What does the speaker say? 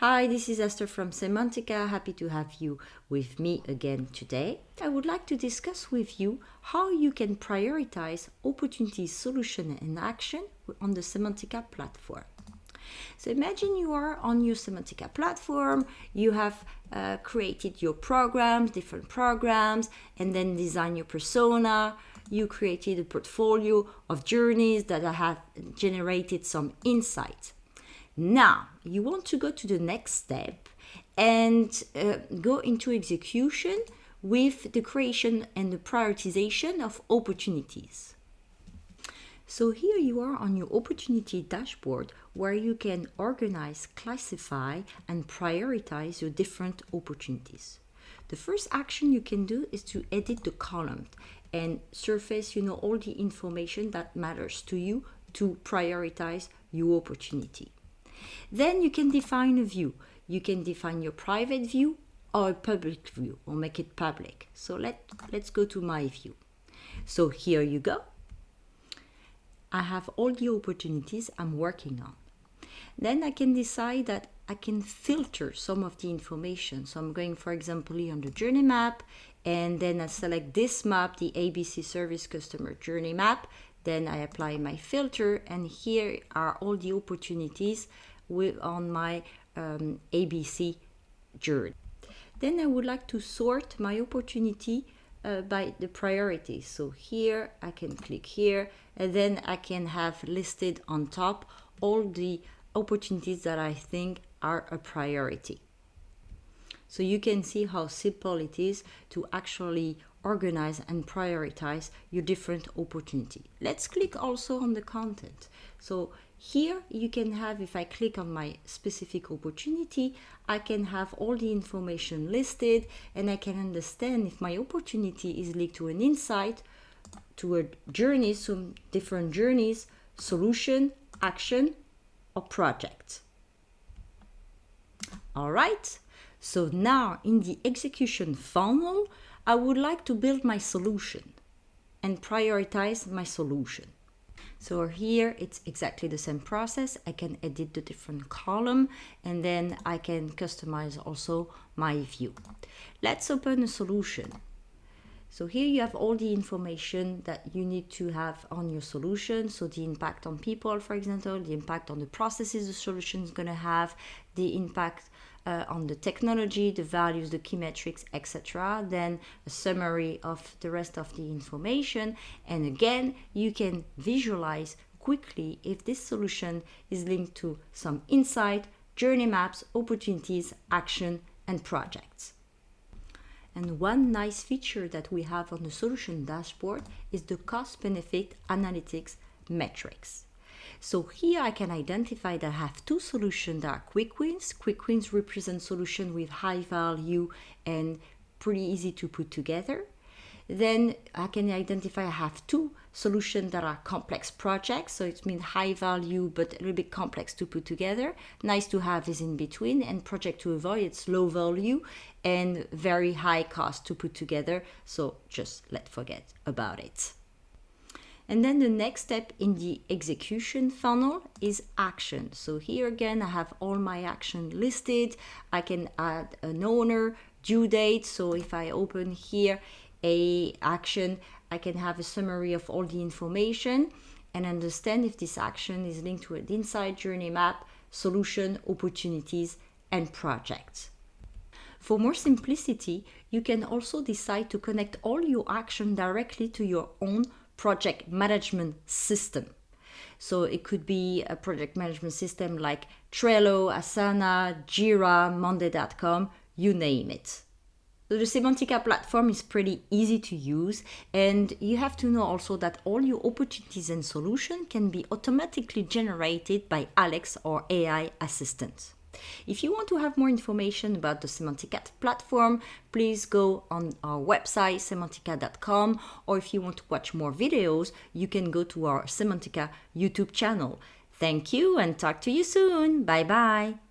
Hi, this is Esther from Cemantica. Happy to have you with me again today. I would like to discuss with you how you can prioritize opportunities, solution, and action on the Cemantica platform. So imagine you are on your Cemantica platform, you have created your programs, different programs, and then design your persona. You created a portfolio of journeys that have generated some insight. Now, you want to go to the next step and go into execution with the creation and the prioritization of opportunities. So here you are on your opportunity dashboard where you can organize, classify, and prioritize your different opportunities. The first action you can do is to edit the column and surface, all the information that matters to you to prioritize your opportunity. Then you can define a view. You can define your private view or a public view or make it public. So let's go to my view. So here you go. I have all the opportunities I'm working on. Then I can decide that I can filter some of the information. So I'm going, for example, on the journey map, and then I select this map, the ABC Service Customer Journey Map. Then I apply my filter, and here are all the opportunities on my ABC journey. Then I would like to sort my opportunity by the priority. So here I can click here, and then I can have listed on top all the opportunities that I think are a priority. So you can see how simple it is to actually organize and prioritize your different opportunity. Let's click also on the content. So here you can have, if I click on my specific opportunity, I can have all the information listed, and I can understand if my opportunity is linked to an insight, to a journey, some different journeys, solution, action, or project. All right. So now in the execution funnel, I would like to build my solution and prioritize my solution. So here it's exactly the same process. I can edit the different column, and then I can customize also my view. Let's open a solution. So here you have all the information that you need to have on your solution. So the impact on people, for example, the impact on the processes the solution is going to have, the impact on the technology, the values, the key metrics, etc. Then a summary of the rest of the information. And again, you can visualize quickly if this solution is linked to some insight, journey maps, opportunities, action, and projects. And one nice feature that we have on the solution dashboard is the cost-benefit analytics metrics. So here I can identify that I have two solutions that are quick wins. Quick wins represent solutions with high value and pretty easy to put together. Then I can identify I have two solutions that are complex projects. So it means high value, but a little bit complex to put together. Nice to have is in between, and project to avoid, it's low value and very high cost to put together. So just let's forget about it. And then the next step in the execution funnel is action. So here again, I have all my action listed. I can add an owner, due date. So if I open here a action, I can have a summary of all the information and understand if this action is linked to an insight, journey map, solution, opportunities, and projects. For more simplicity, you can also decide to connect all your action directly to your own project management system. So it could be a project management system like Trello, Asana, Jira, Monday.com, you name it. So the Cemantica platform is pretty easy to use, and you have to know also that all your opportunities and solutions can be automatically generated by Alex or AI assistants. If you want to have more information about the Cemantica platform, please go on our website, cemantica.com, or if you want to watch more videos, you can go to our Cemantica YouTube channel. Thank you and talk to you soon. Bye bye.